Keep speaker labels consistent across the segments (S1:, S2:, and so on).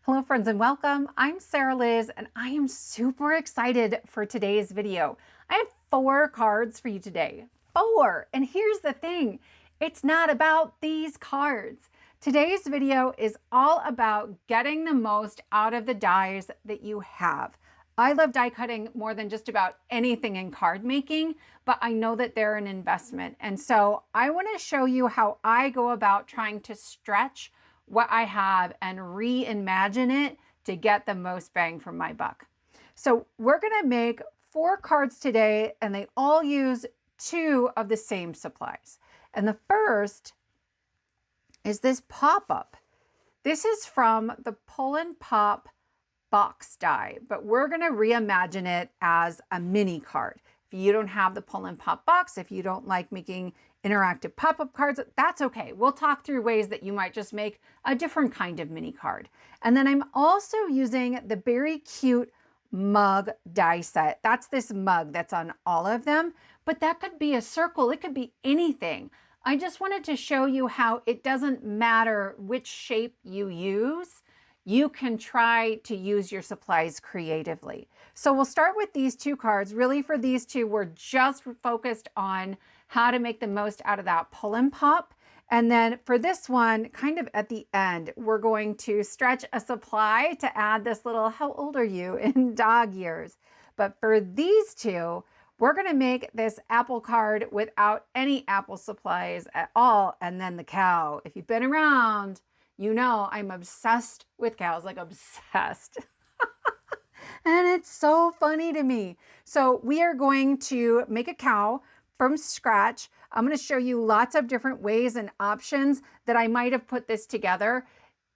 S1: Hello friends and welcome. I'm Sarah Liz and I am super excited for today's video. I have 4 cards for you today. 4! And here's the thing, it's not about these cards. Today's video is all about getting the most out of the dies that you have. I love die cutting more than just about anything in card making, but I know that they're an investment. And so I want to show you how I go about trying to stretch what I have and reimagine it to get the most bang from my buck. So we're going to make 4 cards today, and they all use 2 of the same supplies. And the first is this pop-up. This is from the Pull and Pop box die, but we're going to reimagine it as a mini card. If you don't have the Pull and Pop box, if you don't like making interactive pop-up cards, that's okay. We'll talk through ways that you might just make a different kind of mini card. And then I'm also using the Beary Cute mug die set. That's this mug that's on all of them, but that could be a circle. It could be anything. I just wanted to show you how it doesn't matter which shape you use. You can try to use your supplies creatively. So we'll start with these 2 cards. Really for these 2, we're just focused on how to make the most out of that pull and pop. And then for this one, kind of at the end, we're going to stretch a supply to add this little, how old are you in dog years? But for these 2, we're gonna make this apple card without any apple supplies at all. And then the cow. If you've been around, you know I'm obsessed with cows, like obsessed. And it's so funny to me. So we are going to make a cow from scratch. I'm going to show you lots of different ways and options that I might have put this together.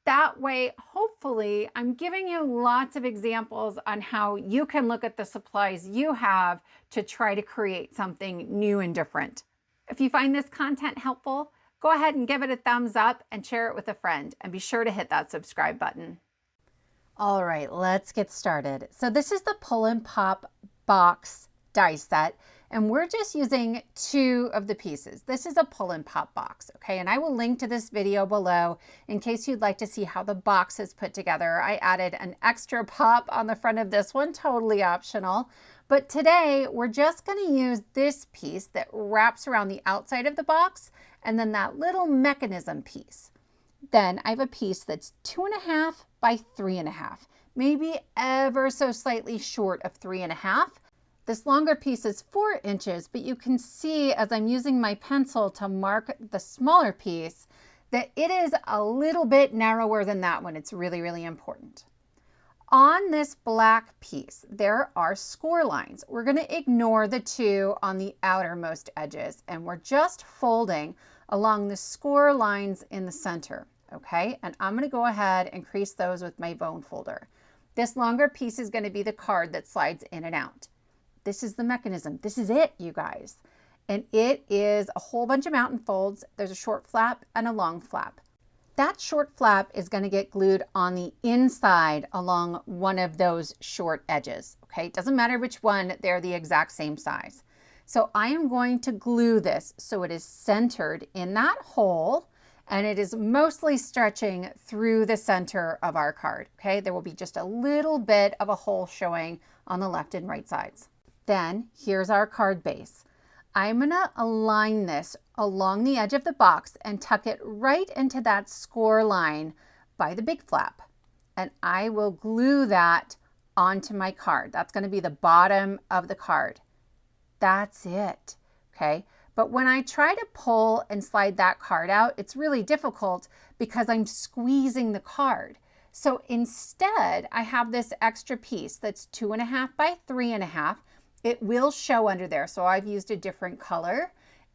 S1: That way, hopefully, I'm giving you lots of examples on how you can look at the supplies you have to try to create something new and different. If you find this content helpful, go ahead and give it a thumbs up and share it with a friend, and be sure to hit that subscribe button. All right, let's get started. So this is the Pull and Pop box die set, and we're just using 2 of the pieces. This is a Pull and Pop box, okay? And I will link to this video below in case you'd like to see how the box is put together. I added an extra pop on the front of this one, totally optional. But today we're just going to use this piece that wraps around the outside of the box, and then that little mechanism piece. Then I have a piece that's 2.5 by 3.5, maybe ever so slightly short of 3.5. This longer piece is 4 inches, but you can see as I'm using my pencil to mark the smaller piece that it is a little bit narrower than that one. It's really, really important. On this black piece, there are score lines. We're going to ignore the 2 on the outermost edges, and we're just folding along the score lines in the center, okay? And I'm going to go ahead and crease those with my bone folder. This longer piece is going to be the card that slides in and out. This is the mechanism. This is it, you guys. And it is a whole bunch of mountain folds. There's a short flap and a long flap. That short flap is going to get glued on the inside along one of those short edges, okay? It doesn't matter which one, they're the exact same size. So I am going to glue this so it is centered in that hole, and it is mostly stretching through the center of our card, okay? There will be just a little bit of a hole showing on the left and right sides. Then here's our card base. I'm gonna align this along the edge of the box and tuck it right into that score line by the big flap. And I will glue that onto my card. That's gonna be the bottom of the card. That's it, okay? But when I try to pull and slide that card out, it's really difficult because I'm squeezing the card. So instead, I have this extra piece that's 2.5 by 3.5. It will show under there, so I've used a different color.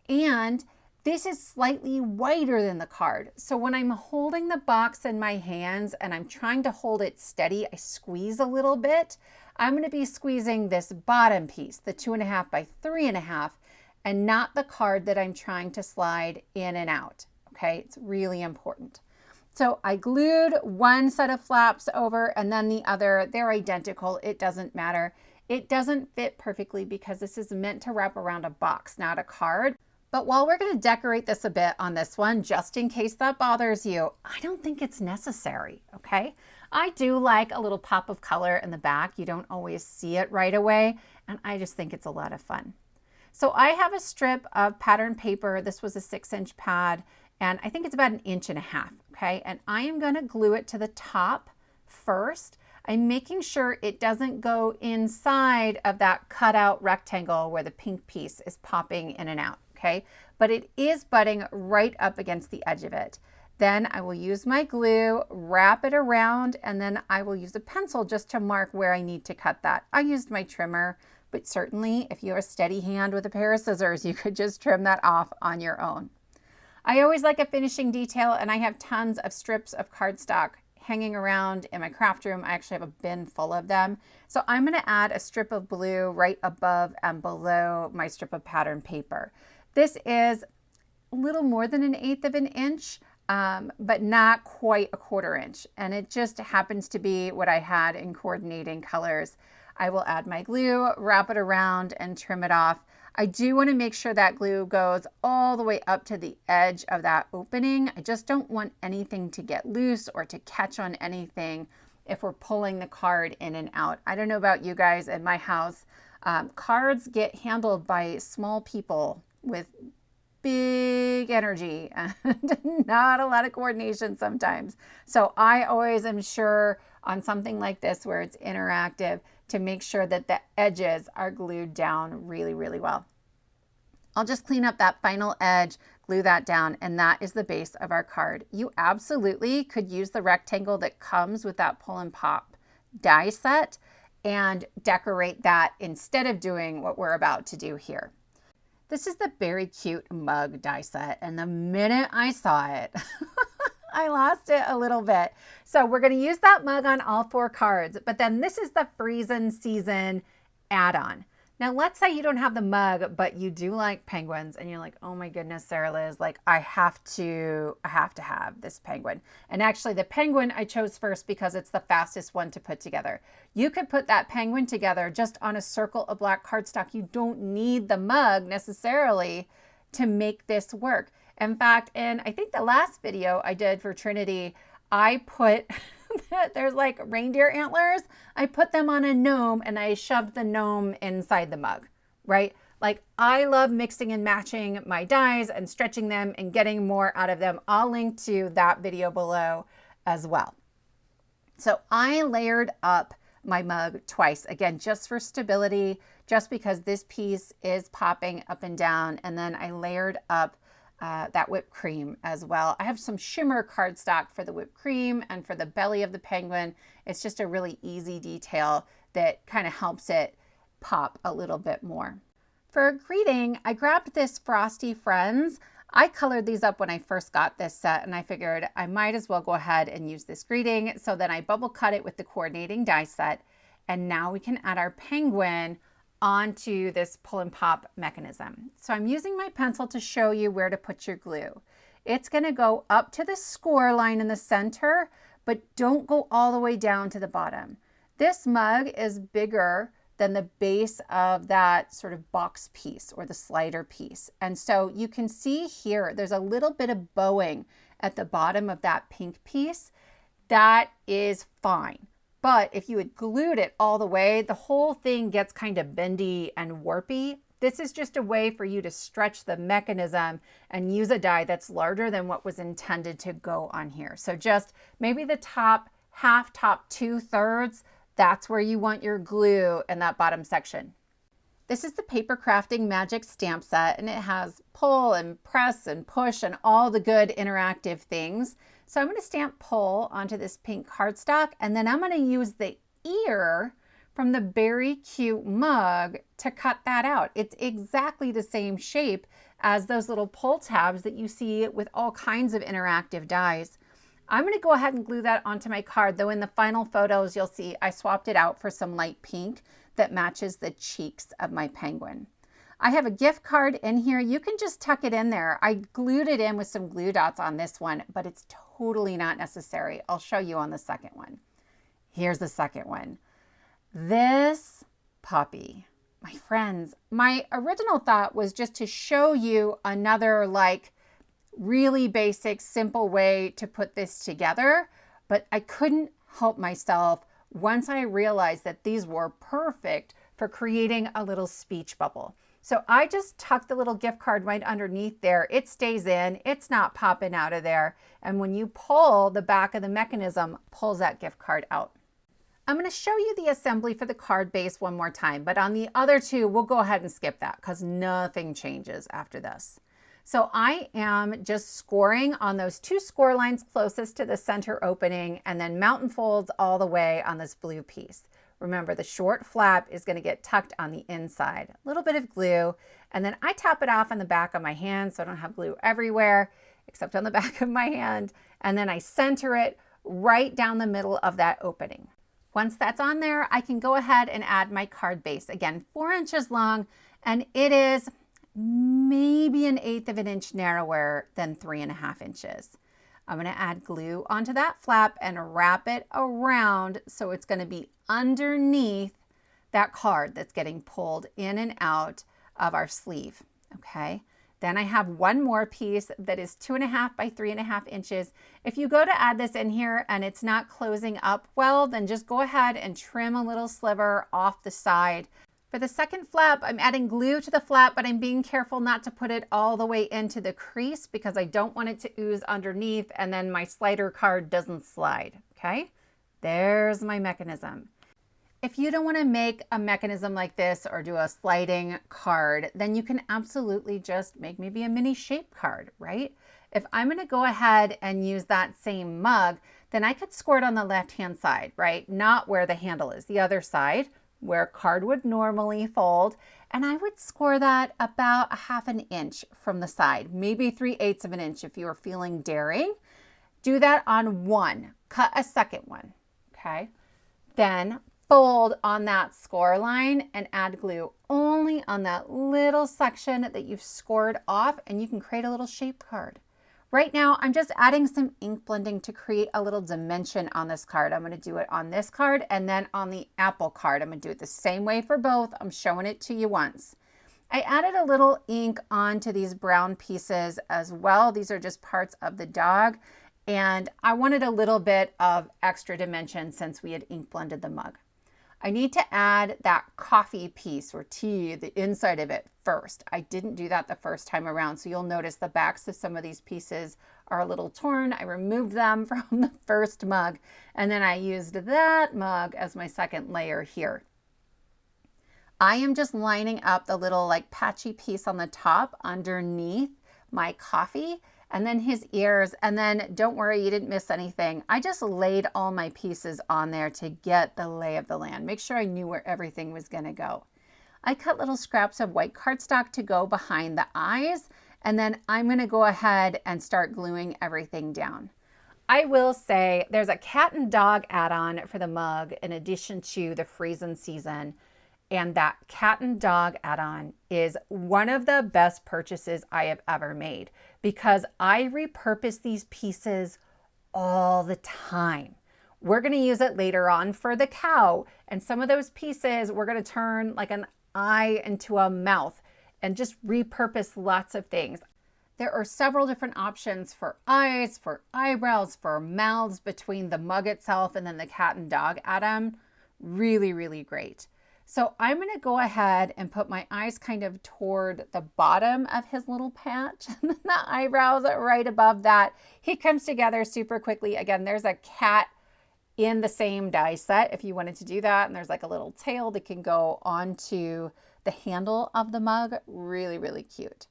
S1: And this is slightly wider than the card. So when I'm holding the box in my hands and I'm trying to hold it steady, I squeeze a little bit. I'm going to be squeezing this bottom piece, the 2.5 by 3.5, and not the card that I'm trying to slide in and out. Okay, it's really important. So I glued one set of flaps over and then the other. They're identical. It doesn't matter. It doesn't fit perfectly because this is meant to wrap around a box, not a card. But while we're going to decorate this a bit on this one, just in case that bothers you, I don't think it's necessary, okay? I do like a little pop of color in the back. You don't always see it right away, and I just think it's a lot of fun. So I have a strip of pattern paper. This was a 6-inch pad, and I think it's about 1.5 inches, okay? And I am gonna glue it to the top first. I'm making sure it doesn't go inside of that cutout rectangle where the pink piece is popping in and out, okay? But it is butting right up against the edge of it. Then I will use my glue, wrap it around, and then I will use a pencil just to mark where I need to cut that. I used my trimmer, but certainly if you have a steady hand with a pair of scissors, you could just trim that off on your own. I always like a finishing detail, and I have tons of strips of cardstock hanging around in my craft room. I actually have a bin full of them. So I'm gonna add a strip of blue right above and below my strip of pattern paper. This is a little more than 1/8 of an inch, but not quite 1/4 inch. And it just happens to be what I had in coordinating colors. I will add my glue, wrap it around, and trim it off. I do want to make sure that glue goes all the way up to the edge of that opening. I just don't want anything to get loose or to catch on anything if we're pulling the card in and out. I don't know about you guys at my house. Cards get handled by small people with big energy and not a lot of coordination sometimes. So I always am sure on something like this where it's interactive to make sure that the edges are glued down really, really well. I'll just clean up that final edge, glue that down, and that is the base of our card. You absolutely could use the rectangle that comes with that pull and pop die set and decorate that instead of doing what we're about to do here. This is the very cute mug die set, and the minute I saw it, I lost it a little bit. So we're going to use that mug on all 4 cards, but then this is the Freezin season add-on. Now let's say you don't have the mug, but you do like penguins, and you're like, oh my goodness, Sarah Liz, like I have to have this penguin. And actually the penguin I chose first because it's the fastest one to put together. You could put that penguin together just on a circle of black cardstock. You don't need the mug necessarily to make this work. In fact, in I think the last video I did for Trinity, I put, there's like reindeer antlers. I put them on a gnome and I shoved the gnome inside the mug, right? Like I love mixing and matching my dies and stretching them and getting more out of them. I'll link to that video below as well. So I layered up my mug twice, again, just for stability, just because this piece is popping up and down. And then I layered up that whipped cream as well. I have some shimmer cardstock for the whipped cream and for the belly of the penguin. It's just a really easy detail that kind of helps it pop a little bit more. For a greeting, I grabbed this Frosty Friends. I colored these up when I first got this set, and I figured I might as well go ahead and use this greeting. So then I bubble cut it with the coordinating die set, and now we can add our penguin onto this pull and pop mechanism. So I'm using my pencil to show you where to put your glue. It's going to go up to the score line in the center, but don't go all the way down to the bottom. This mug is bigger than the base of that sort of box piece or the slider piece. And so you can see here, there's a little bit of bowing at the bottom of that pink piece. That is fine. But if you had glued it all the way, the whole thing gets kind of bendy and warpy. This is just a way for you to stretch the mechanism and use a die that's larger than what was intended to go on here. So just maybe the top half, top 2/3, that's where you want your glue in that bottom section. This is the Papercrafting Magic Stamp Set, and it has pull and press and push and all the good interactive things. So I'm going to stamp pull onto this pink cardstock, and then I'm going to use the ear from the very cute mug to cut that out. It's exactly the same shape as those little pull tabs that you see with all kinds of interactive dies. I'm going to go ahead and glue that onto my card, though in the final photos you'll see I swapped it out for some light pink that matches the cheeks of my penguin. I have a gift card in here. You can just tuck it in there. I glued it in with some glue dots on this one, but it's totally not necessary. I'll show you on the second one. Here's the second one. This puppy, my friends, my original thought was just to show you another like really basic, simple way to put this together, but I couldn't help myself once I realized that these were perfect for creating a little speech bubble. So I just tucked the little gift card right underneath there. It stays in, it's not popping out of there. And when you pull, the back of the mechanism pulls that gift card out. I'm going to show you the assembly for the card base one more time, but on the other two, we'll go ahead and skip that because nothing changes after this. So I am just scoring on those two score lines closest to the center opening and then mountain folds all the way on this blue piece. Remember, the short flap is going to get tucked on the inside. A little bit of glue, and then I tap it off on the back of my hand so I don't have glue everywhere except on the back of my hand, and then I center it right down the middle of that opening. Once that's on there, I can go ahead and add my card base. Again, 4 inches long, and it is maybe 1/8 of an inch narrower than 3.5 inches. I'm going to add glue onto that flap and wrap it around so it's going to be underneath that card that's getting pulled in and out of our sleeve. Okay. Then I have one more piece that is 2.5 by 3.5 inches. If you go to add this in here and it's not closing up well, then just go ahead and trim a little sliver off the side. For the second flap, I'm adding glue to the flap, but I'm being careful not to put it all the way into the crease because I don't want it to ooze underneath and then my slider card doesn't slide, okay? There's my mechanism. If you don't want to make a mechanism like this or do a sliding card, then you can absolutely just make maybe a mini shape card, right? If I'm going to go ahead and use that same mug, then I could score it on the left-hand side, right? Not where the handle is, the other side, where card would normally fold, and I would score that about 1/2 inch from the side, maybe 3/8 of an inch if you were feeling daring. Do that on one, cut a second one, okay? Then fold on that score line and add glue only on that little section that you've scored off, and you can create a little shape card. Right now, I'm just adding some ink blending to create a little dimension on this card. I'm going to do it on this card and then on the apple card. I'm going to do it the same way for both. I'm showing it to you once. I added a little ink onto these brown pieces as well. These are just parts of the dog, and I wanted a little bit of extra dimension since we had ink blended the mug. I need to add that coffee piece or tea, the inside of it first. I didn't do that the first time around, so you'll notice the backs of some of these pieces are a little torn. I removed them from the first mug, and then I used that mug as my second layer here. I am just lining up the little like patchy piece on the top underneath my coffee, and then his ears, and then don't worry, you didn't miss anything. I just laid all my pieces on there to get the lay of the land, make sure I knew where everything was gonna go. I cut little scraps of white cardstock to go behind the eyes, and then I'm gonna go ahead and start gluing everything down. I will say there's a cat and dog add-on for the mug in addition to the Freezin season. And that cat and dog add-on is one of the best purchases I have ever made because I repurpose these pieces all the time. We're going to use it later on for the cow, and some of those pieces we're going to turn like an eye into a mouth and just repurpose lots of things. There are several different options for eyes, for eyebrows, for mouths between the mug itself and then the cat and dog add-on. Really, really great. So I'm going to go ahead and put my eyes kind of toward the bottom of his little patch and then the eyebrows are right above that. He comes together super quickly. Again, there's a cat in the same die set if you wanted to do that. And there's like a little tail that can go onto the handle of the mug. Really, really cute.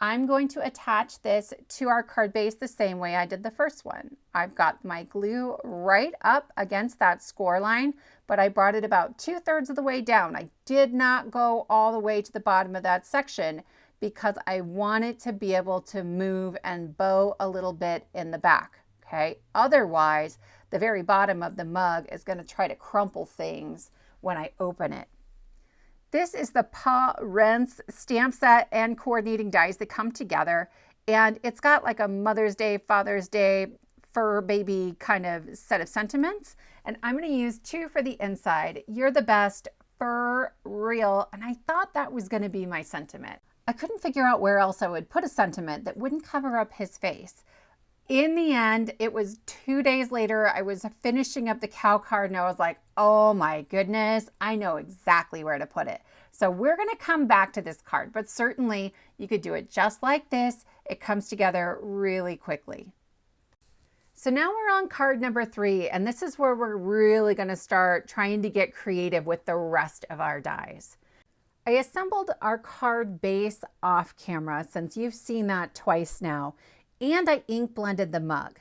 S1: I'm going to attach this to our card base the same way I did the first one. I've got my glue right up against that score line, but I brought it about 2/3 of the way down. I did not go all the way to the bottom of that section because I wanted to be able to move and bow a little bit in the back, okay? Otherwise, the very bottom of the mug is going to try to crumple things when I open it. This is the Pa Rinse stamp set and coordinating dies that come together, and it's got like a Mother's Day, Father's Day, fur baby kind of set of sentiments, and I'm going to use 2 for the inside. You're the best, for real, and I thought that was going to be my sentiment. I couldn't figure out where else I would put a sentiment that wouldn't cover up his face. In the end, it was 2 days later, I was finishing up the cow card and I was like, oh my goodness, I know exactly where to put it. So we're gonna come back to this card, but certainly you could do it just like this. It comes together really quickly. So now we're on card number 3, and this is where we're really gonna start trying to get creative with the rest of our dies. I assembled our card base off camera since you've seen that twice now, and I ink blended the mug.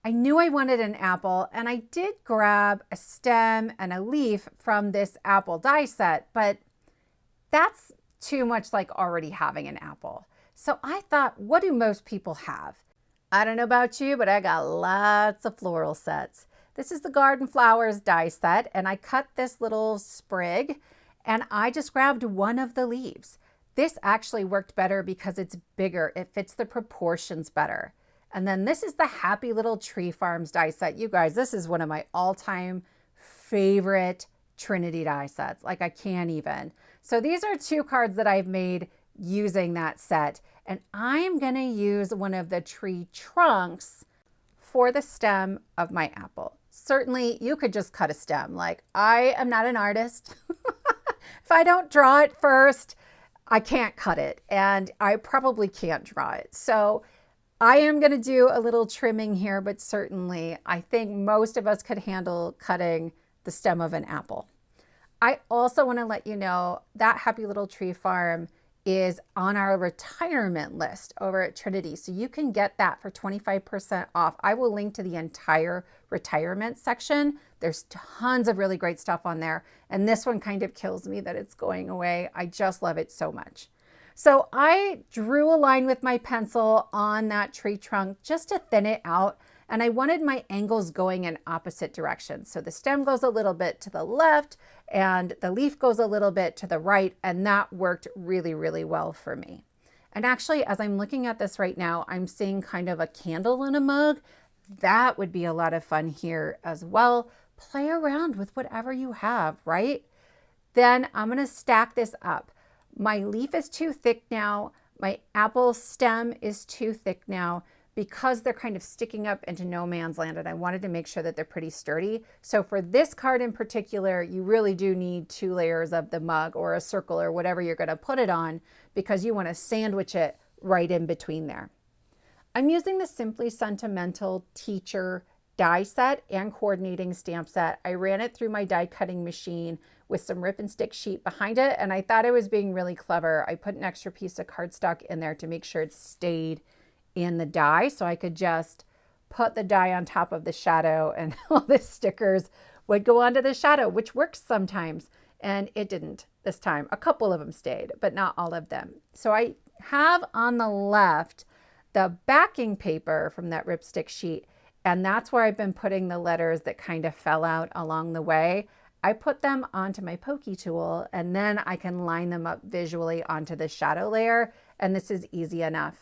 S1: I knew I wanted an apple, and I did grab a stem and a leaf from this apple die set, but that's too much like already having an apple. So I thought, what do most people have? I don't know about you, but I got lots of floral sets. This is the Garden Flowers die set, and I cut this little sprig, and I just grabbed one of the leaves. This actually worked better because it's bigger. It fits the proportions better. And then this is the Happy Little Tree Farms die set. You guys, this is one of my all-time favorite Trinity die sets. Like, I can't even. So these are 2 cards that I've made using that set. And I'm gonna use one of the tree trunks for the stem of my apple. Certainly, you could just cut a stem. Like, I am not an artist. If I don't draw it first, I can't cut it, and I probably can't draw it. So I am going to do a little trimming here, but certainly I think most of us could handle cutting the stem of an apple. I also want to let you know that Happy Little Tree Farm is on our retirement list over at Trinity. So you can get that for 25% off. I will link to the entire retirement section. There's tons of really great stuff on there. And this one kind of kills me that it's going away. I just love it so much. So I drew a line with my pencil on that tree trunk just to thin it out. And I wanted my angles going in opposite directions. So the stem goes a little bit to the left and the leaf goes a little bit to the right. And that worked really, really well for me. And actually, as I'm looking at this right now, I'm seeing kind of a candle in a mug. That would be a lot of fun here as well. Play around with whatever you have, right? Then I'm going to stack this up. My leaf is too thick now. My apple stem is too thick now, because they're kind of sticking up into no man's land, and I wanted to make sure that they're pretty sturdy. So for this card in particular, you really do need 2 layers of the mug or a circle or whatever you're going to put it on, because you want to sandwich it right in between there. I'm using the Simply Sentimental Teacher die set and coordinating stamp set. I ran it through my die cutting machine with some rip and stick sheet behind it, and I thought I was being really clever. I put an extra piece of cardstock in there to make sure it stayed in the die, so I could just put the die on top of the shadow and all the stickers would go onto the shadow, which works sometimes, and it didn't this time. A couple of them stayed, but not all of them. So I have on the left the backing paper from that ripstick sheet, and that's where I've been putting the letters that kind of fell out along the way. I put them onto my pokey tool, and then I can line them up visually onto the shadow layer, and this is easy enough.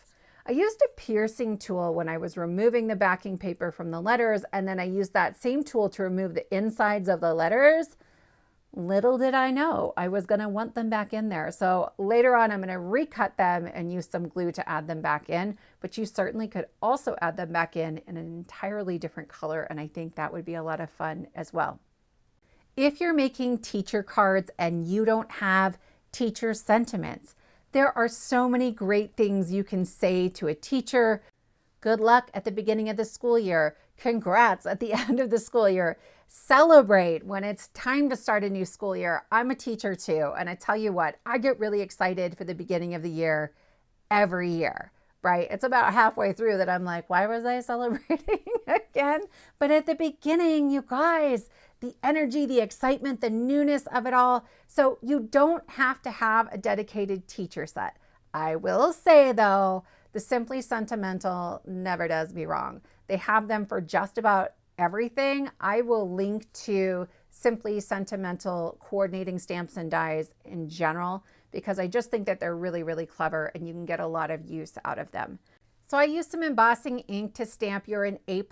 S1: I used a piercing tool when I was removing the backing paper from the letters, and then I used that same tool to remove the insides of the letters. Little did I know I was going to want them back in there. So later on, I'm going to recut them and use some glue to add them back in, but you certainly could also add them back in an entirely different color, and I think that would be a lot of fun as well. If you're making teacher cards and you don't have teacher sentiments, there are so many great things you can say to a teacher. Good luck at the beginning of the school year. Congrats at the end of the school year. Celebrate when it's time to start a new school year. I'm a teacher too, and I tell you what, I get really excited for the beginning of the year every year, right? It's about halfway through that I'm like, why was I celebrating again? But at the beginning, you guys, the energy, the excitement, the newness of it all. So you don't have to have a dedicated teacher set. I will say though, the Simply Sentimental never does me wrong. They have them for just about everything. I will link to Simply Sentimental coordinating stamps and dies in general, because I just think that they're really, really clever and you can get a lot of use out of them. So I used some embossing ink to stamp You're an A+,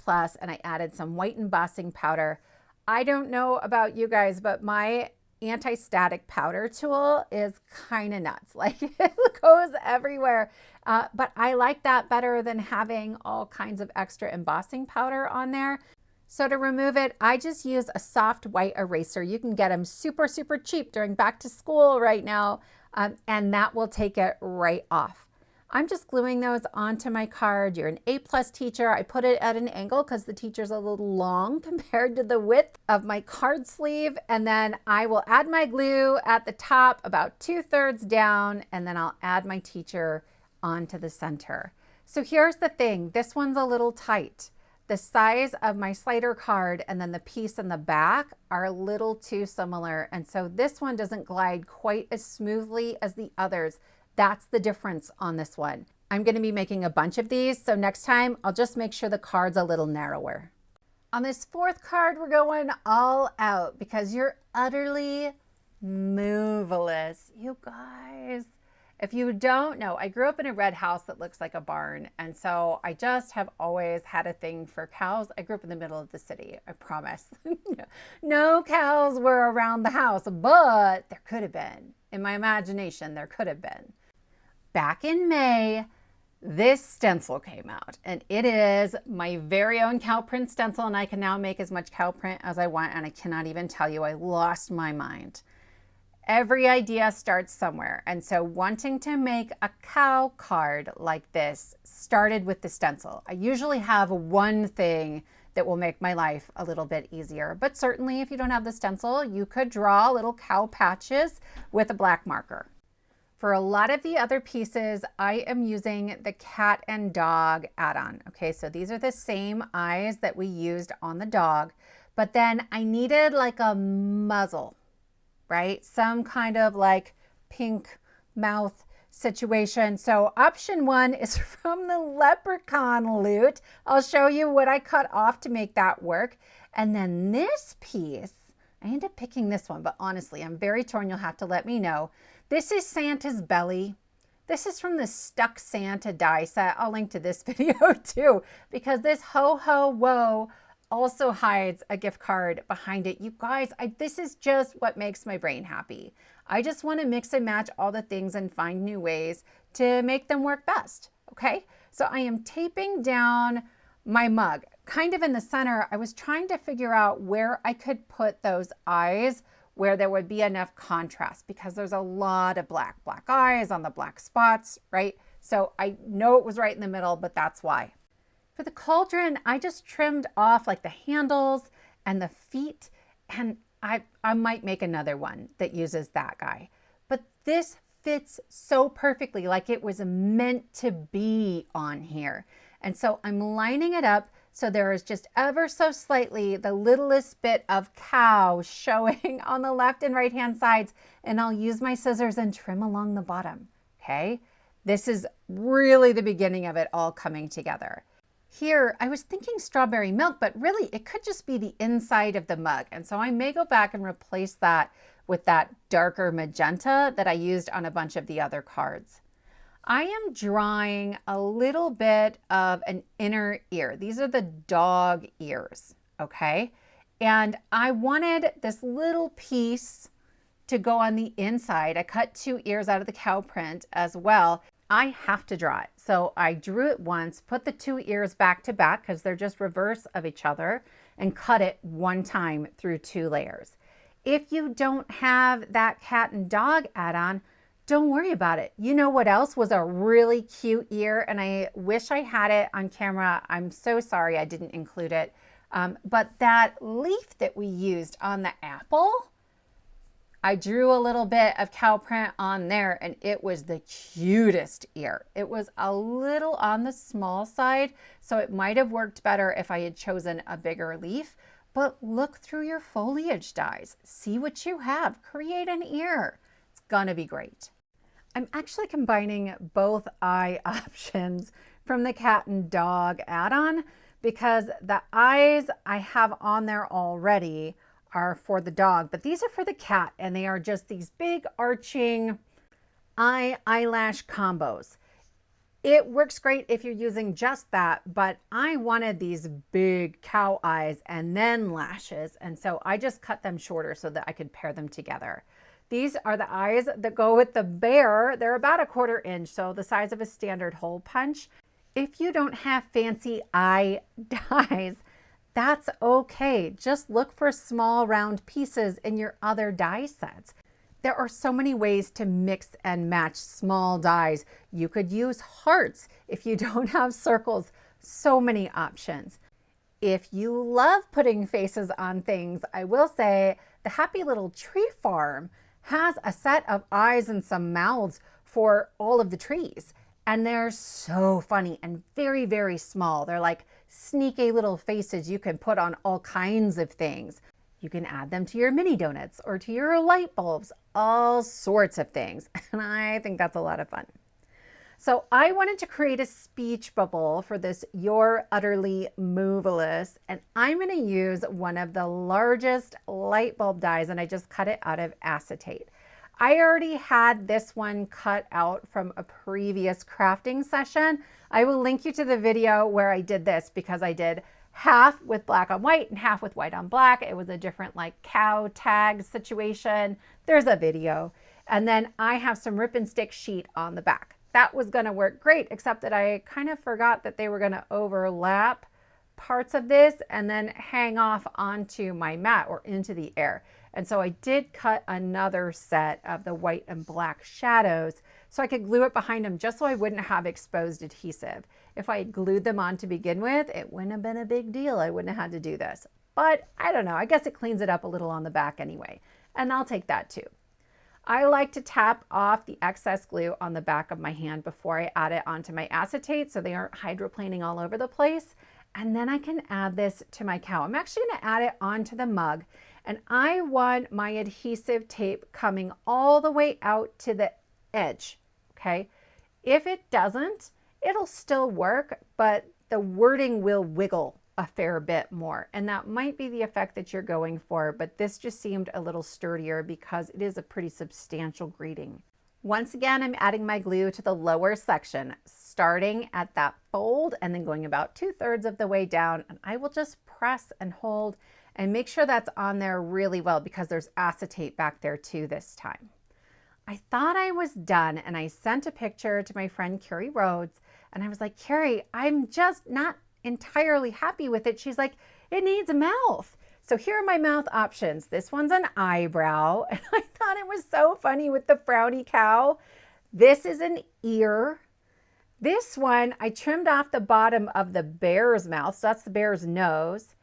S1: and I added some white embossing powder. I don't know about you guys, but my anti-static powder tool is kind of nuts. Like it goes everywhere. But I like that better than having all kinds of extra embossing powder on there. So to remove it, I just use a soft white eraser. You can get them super, super cheap during back to school right now, and that will take it right off. I'm just gluing those onto my card. You're an A+ teacher. I put it at an angle because the teacher's a little long compared to the width of my card sleeve. And then I will add my glue at the top about 2/3 down, and then I'll add my teacher onto the center. So here's the thing. This one's a little tight. The size of my slider card and then the piece in the back are a little too similar. And so this one doesn't glide quite as smoothly as the others. That's the difference on this one. I'm going to be making a bunch of these, so next time I'll just make sure the card's a little narrower. On this 4th card, we're going all out because you're utterly Moovelous. You guys, if you don't know, I grew up in a red house that looks like a barn, and so I just have always had a thing for cows. I grew up in the middle of the city, I promise. No cows were around the house, but there could have been. In my imagination, there could have been. Back in May, this stencil came out, and it is my very own cow print stencil, and I can now make as much cow print as I want, and I cannot even tell you, I lost my mind. Every idea starts somewhere, and so wanting to make a cow card like this started with the stencil. I usually have one thing that will make my life a little bit easier, but certainly if you don't have the stencil, you could draw little cow patches with a black marker. For a lot of the other pieces, I am using the cat and dog add-on. Okay, so these are the same eyes that we used on the dog, but then I needed like a muzzle, right? Some kind of like pink mouth situation. So option 1 is from the Leprechaun loot. I'll show you what I cut off to make that work. And then this piece, I ended up picking this one, but honestly, I'm very torn. You'll have to let me know. This is Santa's belly. This is from the Stuck Santa die set. I'll link to this video too, because this ho ho woe also hides a gift card behind it. You guys, this is just what makes my brain happy. I just want to mix and match all the things and find new ways to make them work best, okay? So I am taping down my mug. Kind of in the center, I was trying to figure out where I could put those eyes where there would be enough contrast, because there's a lot of black eyes on the black spots, right? So I know it was right in the middle, but that's why. For the cauldron, I just trimmed off like the handles and the feet, and I might make another one that uses that guy. But this fits so perfectly, like it was meant to be on here. And so I'm lining it up so there is just ever so slightly the littlest bit of cow showing on the left and right hand sides, and I'll use my scissors and trim along the bottom, okay? This is really the beginning of it all coming together. Here, I was thinking strawberry milk, but really it could just be the inside of the mug. And so I may go back and replace that with that darker magenta that I used on a bunch of the other cards. I am drawing a little bit of an inner ear. These are the dog ears, okay? And I wanted this little piece to go on the inside. I cut 2 ears out of the cow print as well. I have to draw it. So I drew it once, put the 2 ears back to back because they're just reverse of each other, and cut it one time through 2 layers. If you don't have that cat and dog add-on, don't worry about it. You know what else was a really cute ear, and I wish I had it on camera. I'm so sorry I didn't include it. But that leaf that we used on the apple, I drew a little bit of cow print on there, and it was the cutest ear. It was a little on the small side, so it might have worked better if I had chosen a bigger leaf. But look through your foliage dies. See what you have. Create an ear. It's gonna be great. I'm actually combining both eye options from the cat and dog add-on because the eyes I have on there already are for the dog, but these are for the cat, and they are just these big arching eyelash combos. It works great if you're using just that, but I wanted these big cow eyes and then lashes, and so I just cut them shorter so that I could pair them together. These are the eyes that go with the bear. They're about 1/4 inch, so the size of a standard hole punch. If you don't have fancy eye dies, that's okay. Just look for small round pieces in your other die sets. There are so many ways to mix and match small dies. You could use hearts if you don't have circles. So many options. If you love putting faces on things, I will say the Happy Little Tree Farm has a set of eyes and some mouths for all of the trees. And they're so funny and very, very small. They're like sneaky little faces you can put on all kinds of things. You can add them to your mini donuts or to your light bulbs, all sorts of things. And I think that's a lot of fun. So I wanted to create a speech bubble for this You're Utterly Moovelous. And I'm going to use one of the largest light bulb dies, and I just cut it out of acetate. I already had this one cut out from a previous crafting session. I will link you to the video where I did this because I did half with black on white and half with white on black. It was a different like cow tag situation. There's a video. And then I have some rip and stick sheet on the back. That was going to work great, except that I kind of forgot that they were going to overlap parts of this and then hang off onto my mat or into the air. And so I did cut another set of the white and black shadows so I could glue it behind them just so I wouldn't have exposed adhesive. If I had glued them on to begin with, it wouldn't have been a big deal. I wouldn't have had to do this. But I don't know, I guess it cleans it up a little on the back anyway. And I'll take that too. I like to tap off the excess glue on the back of my hand before I add it onto my acetate so they aren't hydroplaning all over the place. And then I can add this to my cow. I'm actually going to add it onto the mug. And I want my adhesive tape coming all the way out to the edge, okay? If it doesn't, it'll still work, but the wording will wiggle a fair bit more. And that might be the effect that you're going for, but this just seemed a little sturdier because it is a pretty substantial greeting. Once again, I'm adding my glue to the lower section, starting at that fold and then going about 2/3 of the way down. And I will just press and hold and make sure that's on there really well because there's acetate back there too this time. I thought I was done and I sent a picture to my friend Carrie Rhodes and I was like, Carrie, I'm just not entirely happy with it. She's like, it needs a mouth. So here are my mouth options. This one's an eyebrow. And I thought it was so funny with the frowny cow. This is an ear. This one, I trimmed off the bottom of the bear's mouth. So that's the bear's nose.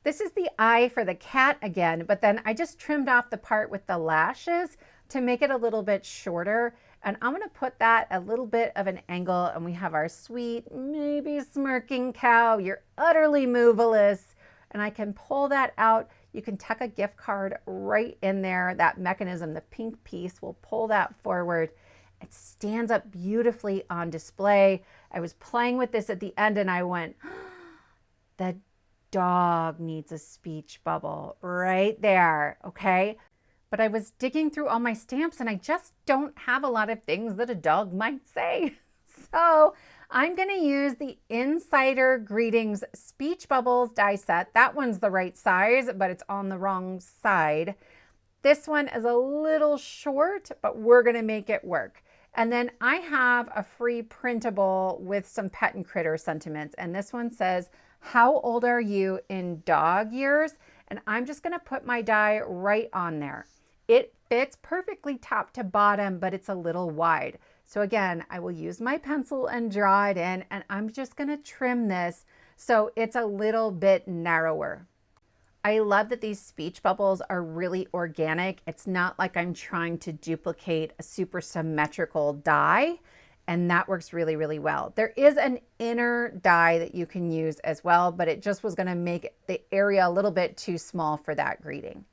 S1: This is the eye for the cat again, but then I just trimmed off the part with the lashes to make it a little bit shorter. And I'm gonna put that a little bit of an angle and we have our sweet, maybe smirking cow. You're utterly moovelous. And I can pull that out. You can tuck a gift card right in there. That mechanism, the pink piece, will pull that forward. It stands up beautifully on display. I was playing with this at the end and I went, the dog needs a speech bubble right there, okay? But I was digging through all my stamps and I just don't have a lot of things that a dog might say. So I'm going to use the Insider Greetings Speech Bubbles die set. That one's the right size, but it's on the wrong side. This one is a little short, but we're going to make it work. And then I have a free printable with some pet and critter sentiments. And this one says, how old are you in dog years? And I'm just going to put my die right on there. It fits perfectly top to bottom, but it's a little wide. So again, I will use my pencil and draw it in, and I'm just going to trim this so it's a little bit narrower. I love that these speech bubbles are really organic. It's not like I'm trying to duplicate a super symmetrical die, and that works really, really well. There is an inner die that you can use as well, but it just was going to make the area a little bit too small for that greeting.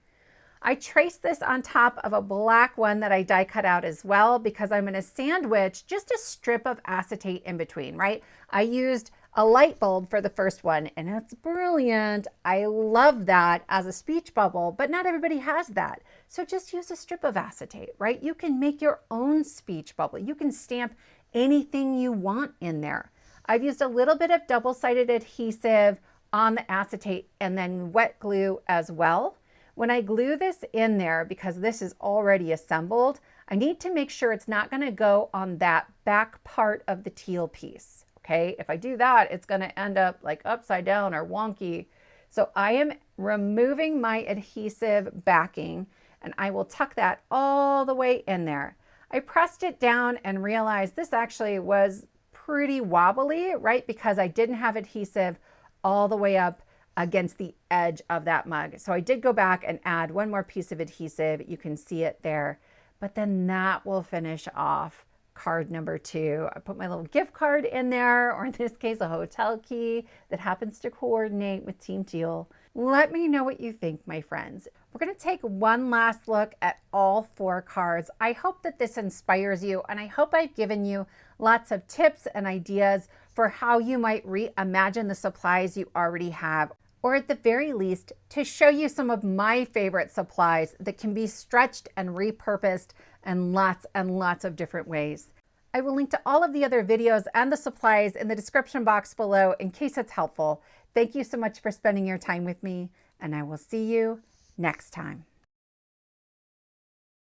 S1: I traced this on top of a black one that I die cut out as well because I'm going to sandwich just a strip of acetate in between, right? I used a light bulb for the first one and it's brilliant. I love that as a speech bubble, but not everybody has that. So just use a strip of acetate, right? You can make your own speech bubble. You can stamp anything you want in there. I've used a little bit of double-sided adhesive on the acetate and then wet glue as well. When I glue this in there, because this is already assembled, I need to make sure it's not going to go on that back part of the teal piece. Okay, if I do that, it's going to end up like upside down or wonky. So I am removing my adhesive backing, and I will tuck that all the way in there. I pressed it down and realized this actually was pretty wobbly, right? Because I didn't have adhesive all the way up against the edge of that mug. So I did go back and add one more piece of adhesive. You can see it there, but then that will finish off card number 2. I put my little gift card in there, or in this case, a hotel key that happens to coordinate with Team Teal. Let me know what you think, my friends. We're going to take one last look at all 4 cards. I hope that this inspires you, and I hope I've given you lots of tips and ideas for how you might reimagine the supplies you already have, or at the very least, to show you some of my favorite supplies that can be stretched and repurposed in lots and lots of different ways. I will link to all of the other videos and the supplies in the description box below in case it's helpful. Thank you so much for spending your time with me, and I will see you next time.